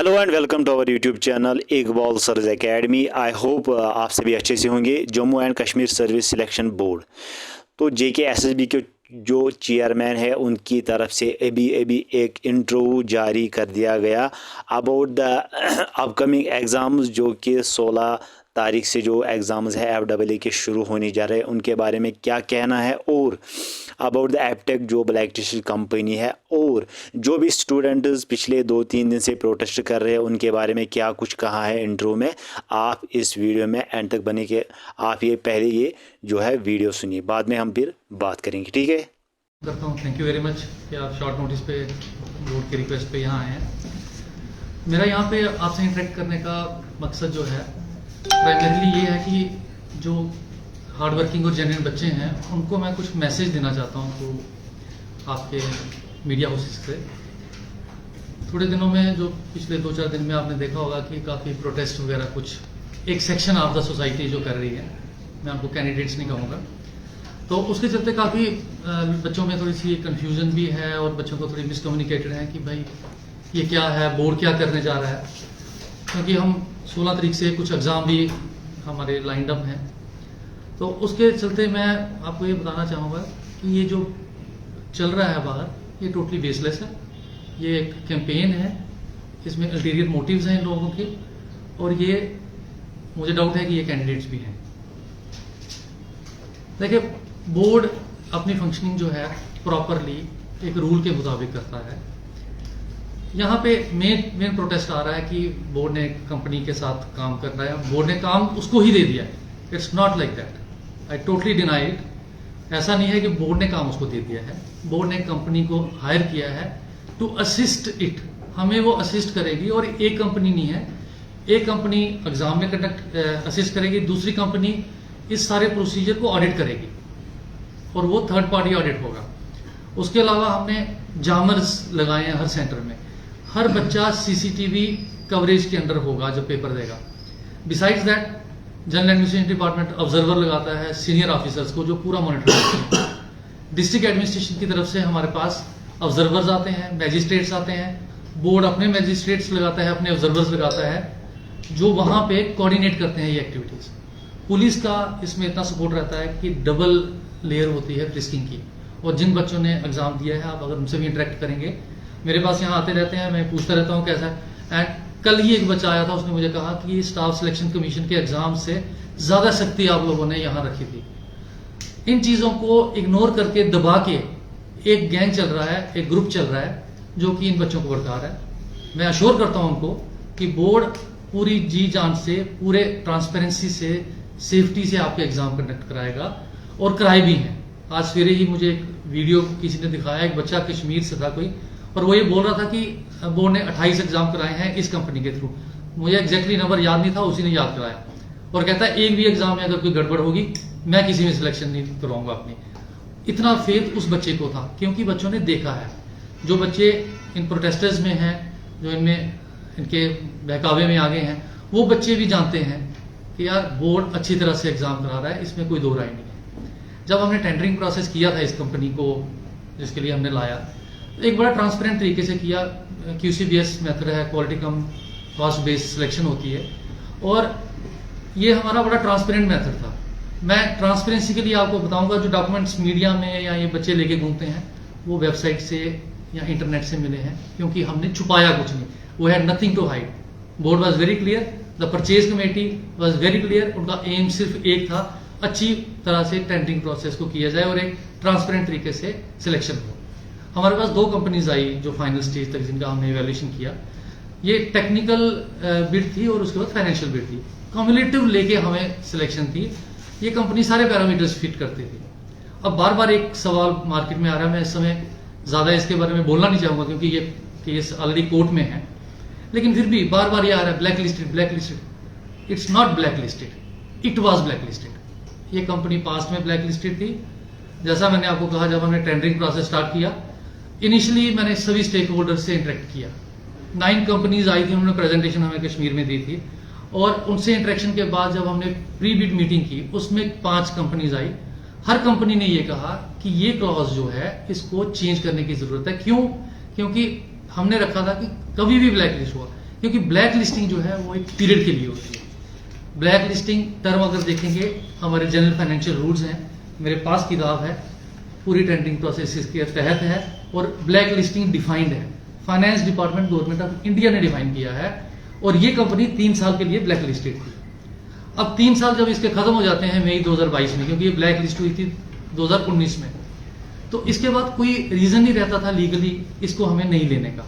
Hello and welcome to our YouTube channel Iqbal service academy. I hope आप सभी अच्छे से होंगे। Jammu and Kashmir service selection board तो JKSSB के जो चेयरमैन है उनकी तरफ से अभी एक इंटरव्यू जारी कर दिया गया अबाउट द अपकमिंग एग्ज़ाम्स जो कि 16 तारीख से जो एग्ज़ाम्स है FAA के शुरू होने जा रहे हैं उनके बारे में क्या कहना है, और अबाउट द एपटेक जो ब्लैक लिस्टेड कंपनी है, और जो भी स्टूडेंट्स पिछले 2-3 दिन से प्रोटेस्ट कर रहे हैं उनके बारे में क्या कुछ कहा है इंटरव्यू में। आप इस वीडियो में एंड तक बने के आप ये पहले ये जो है वीडियो सुनिए, बाद में हम फिर बात करेंगे, ठीक है। करता हूँ। थैंक यू वेरी मच कि आप शॉर्ट नोटिस पे बोर्ड की रिक्वेस्ट पे यहाँ आए हैं। मेरा यहाँ पे आपसे इंटरेक्ट करने का मकसद जो है प्राइमरीली ये है कि जो हार्ड वर्किंग और जेन्युइन बच्चे हैं उनको मैं कुछ मैसेज देना चाहता हूँ तो आपके मीडिया हाउसेस से। थोड़े दिनों में जो पिछले 2-4 दिन में आपने देखा होगा कि काफ़ी प्रोटेस्ट वगैरह कुछ एक सेक्शन ऑफ द सोसाइटी जो कर रही है, मैं आपको कैंडिडेट्स नहीं कहूँगा, तो उसके चलते काफ़ी बच्चों में थोड़ी सी कन्फ्यूजन भी है और बच्चों को थोड़ी मिसकम्युनिकेटेड है कि भाई ये क्या है, बोर्ड क्या करने जा रहा है, क्योंकि हम 16 तारीख से कुछ एग्ज़ाम भी हमारे लाइंड अप हैं। तो उसके चलते मैं आपको ये बताना चाहूँगा कि ये जो चल रहा है बाहर ये टोटली बेसलेस है। ये एक कैंपेन है, इसमें अल्टीरियर मोटिव्स हैं इन लोगों के, और ये मुझे डाउट है कि ये कैंडिडेट्स भी हैं। देखिए, बोर्ड अपनी फंक्शनिंग जो है प्रॉपरली एक रूल के मुताबिक करता है। यहाँ पे मेन प्रोटेस्ट आ रहा है कि बोर्ड ने कंपनी के साथ काम कर रहा है, बोर्ड ने काम उसको ही दे दिया है। It's not like that, I totally deny it. ऐसा नहीं है कि बोर्ड ने काम उसको दे दिया है। बोर्ड ने कंपनी को हायर किया है टू असिस्ट इट, हमें वो असिस्ट करेगी। और एक कंपनी नहीं है, एक कंपनी एग्जाम में कंडक्ट असिस्ट करेगी, दूसरी कंपनी इस सारे प्रोसीजर को ऑडिट करेगी और वो थर्ड पार्टी ऑडिट होगा। उसके अलावा हमने जामर्स लगाए हैं हर सेंटर में, हर बच्चा CCTV कवरेज के अंडर होगा जब पेपर देगा। Besides that general administration department observer लगाता है सीनियर ऑफिसर्स को जो पूरा मॉनिटर करते हैं। डिस्ट्रिक्ट एडमिनिस्ट्रेशन की तरफ से हमारे पास ऑब्जर्वर्स आते हैं, मैजिस्ट्रेट्स आते हैं, बोर्ड अपने मैजिस्ट्रेट्स लगाता है, अपने ऑब्जर्वर्स लगाता है जो वहां पे कोऑर्डिनेट करते हैं ये एक्टिविटीज। पुलिस का इसमें इतना सपोर्ट रहता है कि डबल लेयर होती है फ्रिस्किंग की, और जिन बच्चों ने एग्जाम दिया है आप अगर उनसे भी इंटरेक्ट करेंगे, मेरे पास यहाँ आते रहते हैं, मैं पूछता रहता हूँ कैसा है। एंड कल ही एक बच्चा आया था, उसने मुझे कहा कि स्टाफ सिलेक्शन कमीशन के एग्जाम से ज्यादा सख्ती आप लोगों ने यहाँ रखी थी। इन चीजों को इग्नोर करके दबा के एक गैंग चल रहा है, एक ग्रुप चल रहा है जो कि इन बच्चों को भड़का रहा है। मैं अश्योर करता हूं उनको कि बोर्ड पूरी जी जान से, पूरे ट्रांसपेरेंसी से, सेफ्टी से आपके एग्जाम कंडक्ट कराएगा, और कराए भी हैं। आज सवेरे ही मुझे एक वीडियो किसी ने दिखाया, एक बच्चा कश्मीर से था कोई, और वो ये बोल रहा था कि बोर्ड ने 28 एग्जाम कराए हैं इस कंपनी के थ्रू। मुझे एग्जैक्टली नंबर याद नहीं था, उसी ने याद कराया, और कहता है एक भी एग्जाम में अगर कोई गड़बड़ होगी मैं किसी में सिलेक्शन नहीं करवाऊंगा अपनी। इतना फेथ उस बच्चे को था, क्योंकि बच्चों ने देखा है। जो बच्चे इन प्रोटेस्टर्स में हैं, जो इनमें इनके बहकावे में आगे हैं, वो बच्चे भी जानते हैं कि यार बोर्ड अच्छी तरह से एग्जाम करा रहा है, इसमें कोई दो राय नहीं है। जब हमने टेंडरिंग प्रोसेस किया था इस कंपनी को, जिसके लिए हमने लाया, एक बड़ा ट्रांसपेरेंट तरीके से किया। QCBS मेथड है, क्वालिटी कम कॉस्ट बेस्ड सिलेक्शन होती है, और ये हमारा बड़ा ट्रांसपेरेंट मेथड था। मैं ट्रांसपेरेंसी के लिए आपको बताऊंगा, जो डॉक्यूमेंट्स मीडिया में या ये बच्चे लेके घूमते हैं वो वेबसाइट से या इंटरनेट से मिले हैं, क्योंकि हमने छुपाया कुछ नहीं। वो had nothing to hide. Board was very clear, the purchase committee was very clear. उनका एम सिर्फ एक था, अच्छी तरह से टेंडरिंग प्रोसेस को किया जाए और एक ट्रांसपेरेंट तरीके से सिलेक्शन हो। हमारे पास 2 कंपनीज आई जो फाइनल स्टेज तक, जिनका हमने इवैल्यूएशन किया। ये टेक्निकल बिड थी और उसके बाद फाइनेंशियल बिड थी। कम्युलेटिव लेके हमें सिलेक्शन थी। ये कंपनी सारे पैरामीटर्स फिट करती थी। अब बार बार एक सवाल मार्केट में आ रहा है, मैं इस समय ज्यादा इसके बारे में बोलना नहीं चाहूंगा क्योंकि ये केस ऑलरेडी कोर्ट में है, लेकिन फिर भी बार बार ये आ रहा है black listed, black listed. It's not black listed, it was black listed. ये कंपनी पास्ट में ब्लैक लिस्टेड थी। जैसा मैंने आपको कहा, जब हमने टेंडरिंग प्रोसेस स्टार्ट किया, इनिशियली मैंने सभी स्टेक होल्डर से इंटरेक्ट किया। 9 कंपनीज आई थी, उन्होंने प्रेजेंटेशन हमें कश्मीर में दी थी, और उनसे इंटरेक्शन के बाद जब हमने प्री बिड मीटिंग की, उसमें 5 कंपनीज आई। हर कंपनी ने ये कहा कि ये क्लॉज जो है इसको चेंज करने की जरूरत है। क्यों? क्योंकि हमने रखा था कि कभी भी ब्लैक लिस्ट हुआ, क्योंकि ब्लैक लिस्टिंग जो है वो एक पीरियड के लिए होती है। ब्लैक लिस्टिंग टर्म अगर देखेंगे हमारे जनरल फाइनेंशियल रूल्स हैं, मेरे पास किताब है, पूरी टेंडरिंग प्रोसेस के तहत है और ब्लैक लिस्टिंग डिफाइंड है। Finance department government of India ने डिफाइन किया है और ये कंपनी 3 साल के लिए ब्लैक लिस्टेड थी। अब 3 साल जब इसके खत्म हो जाते हैं मई 2022 में, क्योंकि ये ब्लैक लिस्ट हुई थी 2019 में, तो इसके बाद कोई रीजन नहीं रहता था लीगली इसको हमें नहीं लेने का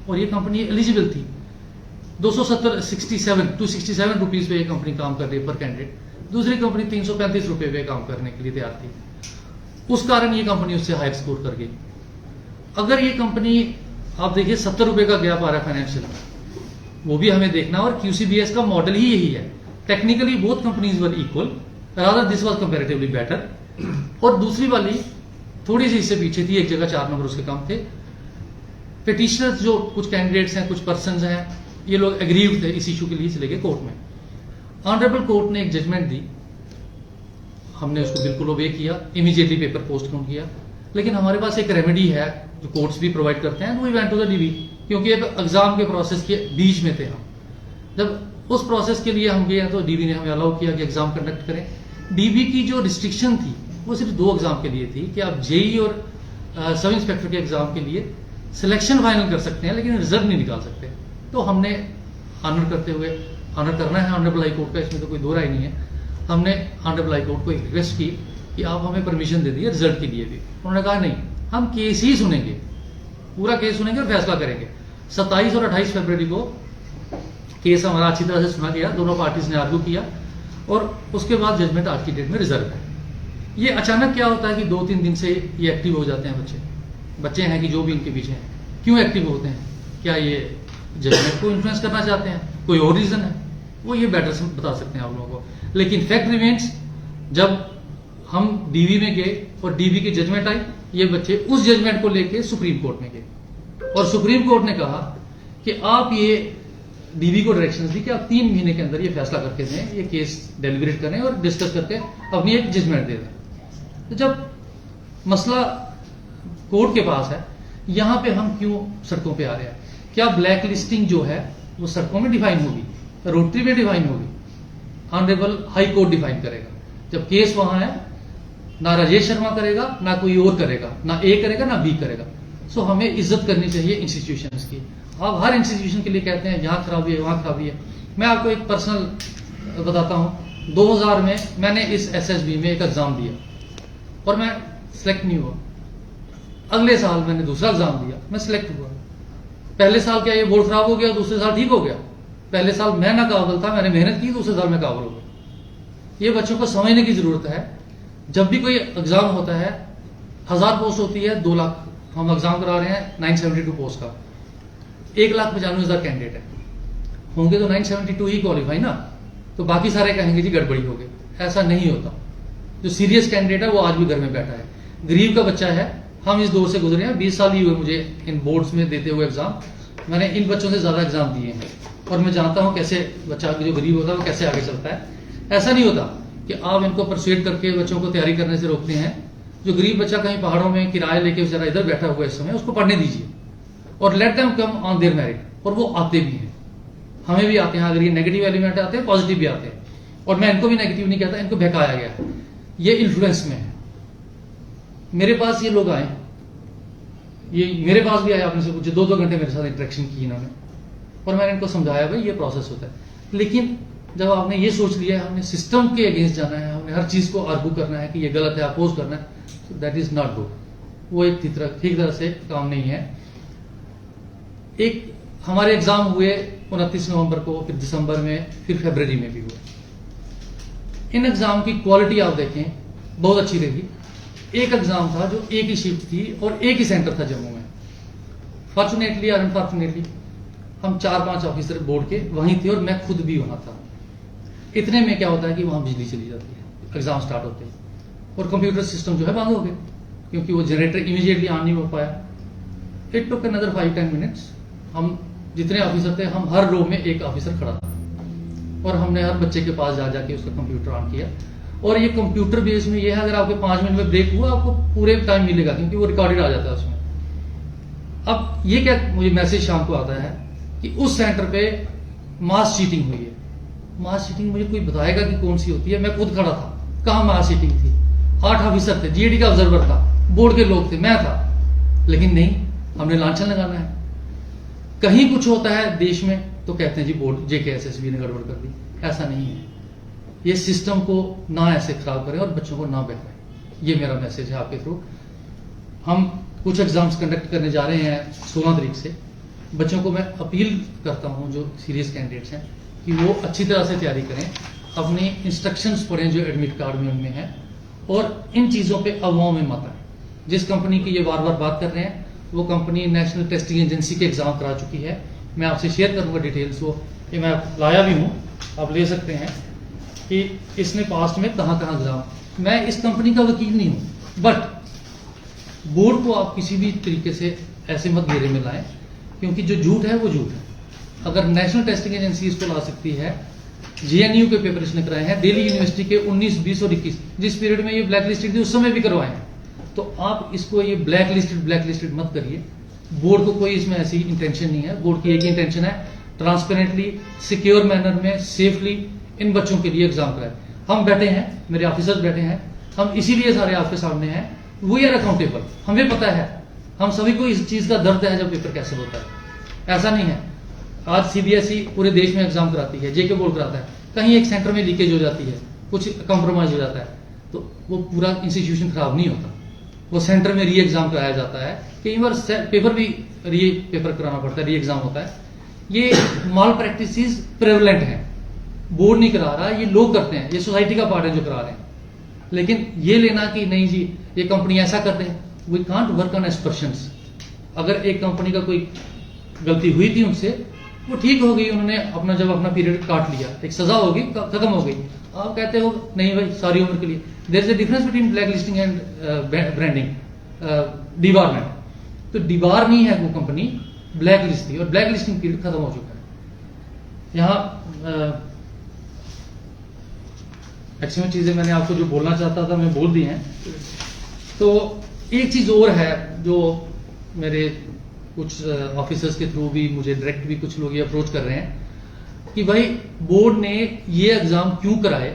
और ये कंपनी एलिजिबल थी। 267 रुपीज पे ये कंपनी काम कर रही है पर कैंडिडेट, दूसरी कंपनी 335 रुपए पे काम करने के लिए तैयार थी। उस कारण ये कंपनी उससे हायर स्कोर कर गई। अगर ये कंपनी आप देखिए 70 रुपए का गैप आ रहा है फाइनेंशियल, वो भी हमें देखना, और QCBS का मॉडल ही यही है। Technically both companies were equal, rather this was comparatively better. और दूसरी वाली थोड़ी सी इससे पीछे थी, एक जगह 4 नंबर उसके कम थे। पिटिशनर्स जो कुछ कैंडिडेट्स हैं, कुछ पर्संस हैं, ये लोग एग्रीव थे इस इशू के लिए, चले गए कोर्ट में। ऑनरेबल कोर्ट ने एक जजमेंट दी, हमने उसको बिल्कुल ओबे किया, इमीडिएटली पेपर पोस्टपोन किया। लेकिन हमारे पास एक रेमेडी है जो कोर्ट्स भी प्रोवाइड करते हैं, we went to the DB, क्योंकि एग्जाम के प्रोसेस के बीच में थे हम। जब उस प्रोसेस के लिए हम गए तो DB ने हमें अलाउ किया कि एग्जाम कंडक्ट करें। DB की जो रिस्ट्रिक्शन थी वो सिर्फ 2 एग्जाम के लिए थी कि आप JEE और सब इंस्पेक्टर के एग्जाम के लिए सिलेक्शन फाइनल कर सकते हैं लेकिन रिजल्ट नहीं निकाल सकते। तो हमने ऑनर करते हुए, ऑनर करना है ऑनरेबल हाई कोर्ट का, इसमें तो कोई दो राय नहीं है, हमने ऑनरेबल हाई कोर्ट को एक रिक्वेस्ट की कि आप हमें परमिशन दे दिए रिजल्ट के लिए भी। उन्होंने कहा नहीं, हम केस ही सुनेंगे, पूरा केस सुनेंगे और फैसला करेंगे। 27 और 28 फरवरी को केस हमारा अच्छी तरह से सुना गया, दोनों पार्टीज ने आर्ग्यू किया और उसके बाद जजमेंट आज की डेट में रिजर्व है। ये अचानक क्या होता है कि 2-3 दिन से ये एक्टिव हो जाते हैं बच्चे हैं कि जो भी इनके पीछे हैं, क्यों एक्टिव होते हैं? क्या ये जजमेंट को इन्फ्लुएंस करना चाहते हैं? कोई और रीजन है? वो ये बेटर बता सकते हैं आप लोगों को। लेकिन फैक्ट रिमेन्स, जब हम DB में गए और DB की जजमेंट आई, ये बच्चे उस जजमेंट को लेके सुप्रीम कोर्ट में गए और सुप्रीम कोर्ट ने कहा कि आप ये DB को डायरेक्शंस दी कि आप 3 महीने के अंदर ये फैसला करके दें, ये केस डेलिब्रेट करें और डिस्कस करके अपनी एक जजमेंट दे दें। तो जब मसला कोर्ट के पास है, यहां पे हम क्यों सड़कों पे आ रहे हैं? क्या ब्लैक लिस्टिंग जो है वो सड़कों में डिफाइन होगी, रोटरी में डिफाइन होगी? ऑनरेबल हाई कोर्ट डिफाइन करेगा। जब केस वहां है, ना राजेश शर्मा करेगा, ना कोई और करेगा, ना A करेगा ना B करेगा। सो हमें इज्जत करनी चाहिए इंस्टीट्यूशंस की। आप हर इंस्टीट्यूशन के लिए कहते हैं यहाँ खराबी है, वहां खराबी है। मैं आपको एक पर्सनल बताता हूं, 2000 में मैंने इस SSB में एक एग्जाम दिया और मैं सिलेक्ट नहीं हुआ। अगले साल मैंने दूसरा एग्जाम दिया, मैं सिलेक्ट हुआ। पहले साल क्या ये बोर्ड खराब हो गया, दूसरे साल ठीक हो गया? पहले साल मैं नाकाबिल था, मैंने मेहनत की, दूसरे साल मैं काबिल हो गया। ये बच्चों को समझने की जरूरत है। जब भी कोई एग्जाम होता है, 1000 पोस्ट होती है, 2 लाख हम एग्जाम करा रहे हैं 972 पोस्ट का, 1,95,000 कैंडिडेट है, होंगे तो 972 ही क्वालिफाई ना, तो बाकी सारे कहेंगे जी गड़बड़ी हो गई। ऐसा नहीं होता। जो सीरियस कैंडिडेट है वो आज भी घर में बैठा है, गरीब का बच्चा है। हम इस दौर से गुजरे हैं, 20 साल ही हुए मुझे इन बोर्ड्स में देते हुए एग्जाम। मैंने इन बच्चों से ज्यादा एग्जाम दिए हैं और मैं जानता हूं कैसे बच्चा जो गरीब होता है वो कैसे आगे चलता है। ऐसा नहीं होता कि आप इनको परसुएट करके बच्चों को तैयारी करने से रोकते हैं। जो गरीब बच्चा कहीं पहाड़ों में किराया लेके जरा इधर बैठा हुआ है इस समय, उसको पढ़ने दीजिए और let them come on their merit. और वो आते भी हैं, हमें भी आते हैं। अगर ये नेगेटिव एलिमेंट आते हैं, पॉजिटिव भी आते हैं। और मैं इनको भी नेगेटिव नहीं कहता, इनको बहकाया गया, ये इन्फ्लुएंस में है। मेरे पास ये लोग आए, ये मेरे पास भी आए, आपने से कुछ 2-2 घंटे मेरे साथ इंटरेक्शन की इन्होंने, और मैंने इनको समझाया भाई ये प्रोसेस होता है। लेकिन जब आपने ये सोच लिया है हमने सिस्टम के अगेंस्ट जाना है, हमने हर चीज को आर्गू करना है कि ये गलत है, अपोज करना है, तो दैट इज नॉट गुड। वो एक ठीक तरह से काम नहीं है। एक हमारे एग्जाम हुए 29 नवंबर को, फिर दिसंबर में, फिर फरवरी में भी हुए। इन एग्जाम की क्वालिटी आप देखें बहुत अच्छी रही। एक एग्जाम था जो एक ही शिफ्ट थी और एक ही सेंटर था जम्मू में। फॉर्चुनेटली और अनफॉर्चुनेटली हम 4-5 ऑफिसर बोर्ड के वहीं थे और मैं खुद भी वहां था। इतने में क्या होता है कि वहां बिजली चली जाती है एग्जाम स्टार्ट होते हैं और कंप्यूटर सिस्टम जो है बंद हो गए, क्योंकि वो जनरेटर इमीडिएटली ऑन नहीं हो पाया। It took another 5-10 minutes. हम जितने ऑफिसर थे, हम हर रो में एक ऑफिसर खड़ा था और हमने हर बच्चे के पास जा जाके उसका कंप्यूटर ऑन किया। और ये कंप्यूटर बेस में ये है, अगर आपके 5 मिनट में ब्रेक हुआ आपको पूरे टाइम मिलेगा, क्योंकि वो रिकॉर्डेड आ जाता है उसमें। अब ये क्या मुझे मैसेज शाम को आता है कि उस सेंटर पे मास चीटिंग हुई है। मास चीटिंग मुझे कोई बताएगा कि कौन सी होती है? मैं खुद खड़ा था, कहाँ मास चीटिंग थी? 8 ऑफिसर थे, जीएडी का ऑब्जर्वर था, बोर्ड के लोग थे, मैं था, लेकिन नहीं, हमने लांछन लगाना है। कहीं कुछ होता है देश में तो कहते हैं जी बोर्ड जेकेएसएसबी ने गड़बड़ कर दी। ऐसा नहीं है। ये सिस्टम को ना ऐसे खराब करें और बच्चों को ना बहकाएं। ये मेरा मैसेज है आपके थ्रू। हम कुछ एग्जाम्स कंडक्ट करने जा रहे हैं 16 तारीख से। बच्चों को मैं अपील करता हूं, जो सीरियस कैंडिडेट्स हैं, कि वो अच्छी तरह से तैयारी करें, अपने इंस्ट्रक्शंस पढ़ें जो एडमिट कार्ड में उनमें है, और इन चीज़ों पे अफवाहों में मत आए। जिस कंपनी की ये बार बार बात कर रहे हैं, वो कंपनी नेशनल टेस्टिंग एजेंसी के एग्जाम करा चुकी है। मैं आपसे शेयर करूंगा डिटेल्स, वो ये मैं लाया भी हूं, आप ले सकते हैं कि इसने पास्ट में कहाँ कहाँ एग्जाम। मैं इस कंपनी का वकील नहीं हूं, बट बोर्ड को आप किसी भी तरीके से ऐसे मत घेरे में लाएं, क्योंकि जो झूठ है वो झूठ है। अगर नेशनल टेस्टिंग एजेंसी इसको ला सकती है, जेएनयू के पेपर इसने कराए हैं, दिल्ली यूनिवर्सिटी के 19, 20 और 21, जिस पीरियड में ये ब्लैक लिस्टेड थी उस समय भी करवाए हैं, तो आप इसको ये ब्लैक लिस्टेड मत करिए। बोर्ड को कोई इसमें ऐसी इंटेंशन नहीं है। बोर्ड की एक ही इंटेंशन है, ट्रांसपेरेंटली, सिक्योर मैनर में, सेफली इन बच्चों के लिए एग्जाम कराए। हम बैठे हैं, मेरे ऑफिसर्स बैठे हैं, हम इसीलिए सारे आपके सामने हैं। वी आर अकाउंटेबल, हमें पता है, हम सभी को इस चीज का दर्द है जब पेपर कैंसिल होता है। ऐसा नहीं है, आज सीबीएसई पूरे देश में एग्जाम कराती है, जेके बोर्ड कराता है, कहीं एक सेंटर में लीकेज हो जाती है, कुछ कंप्रोमाइज हो जाता है, तो वो पूरा इंस्टीट्यूशन खराब नहीं होता, वो सेंटर में री एग्जाम कराया जाता है। कई बार पेपर भी री पेपर कराना पड़ता है, री एग्जाम होता है। ये माल प्रैक्टिसेस प्रेवलेंट है, बोर्ड नहीं करा रहा, ये लोग करते हैं, ये सोसाइटी का पार्ट है जो करा रहे हैं। लेकिन ये लेना कि नहीं जी ये कंपनी ऐसा कर रहे हैं, वी कांट वर्क ऑन एस्पर्शंस। अगर एक कंपनी का कोई गलती हुई थी उनसे, वो ठीक हो गई, उन्होंने अपना जब अपना पीरियड काट लिया, एक सजा होगी, खत्म हो गई। आप कहते हो नहीं भाई सारी उम्र के लिए। There is a difference between black listing and branding, debarment. तो डिबार नहीं है वो कंपनी, ब्लैक लिस्ट थी और ब्लैक लिस्टिंग पीरियड खत्म हो चुका है। यहाँ मैक्सिमम चीजें मैंने आपको जो बोलना चाहता था मैं बोल दी हैं। तो एक चीज और है जो मेरे कुछ ऑफिसर्स के थ्रू भी, मुझे डायरेक्ट भी कुछ लोग ये अप्रोच कर रहे हैं कि भाई बोर्ड ने ये एग्जाम क्यों कराए,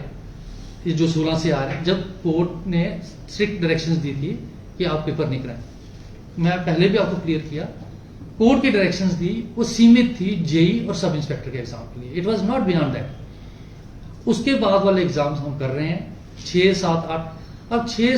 ये जो 16 से आ रहे हैं, जब बोर्ड ने स्ट्रिक्ट डायरेक्शंस दी थी कि आप पेपर नहीं कराएं। मैं पहले भी आपको क्लियर किया, कोर्ट की डायरेक्शंस दी वो सीमित थी जेई और सब इंस्पेक्टर के एग्जाम के लिए, it was not beyond that. उसके बाद वाले एग्जाम्स हम कर रहे हैं 6, 7, 8। अब 6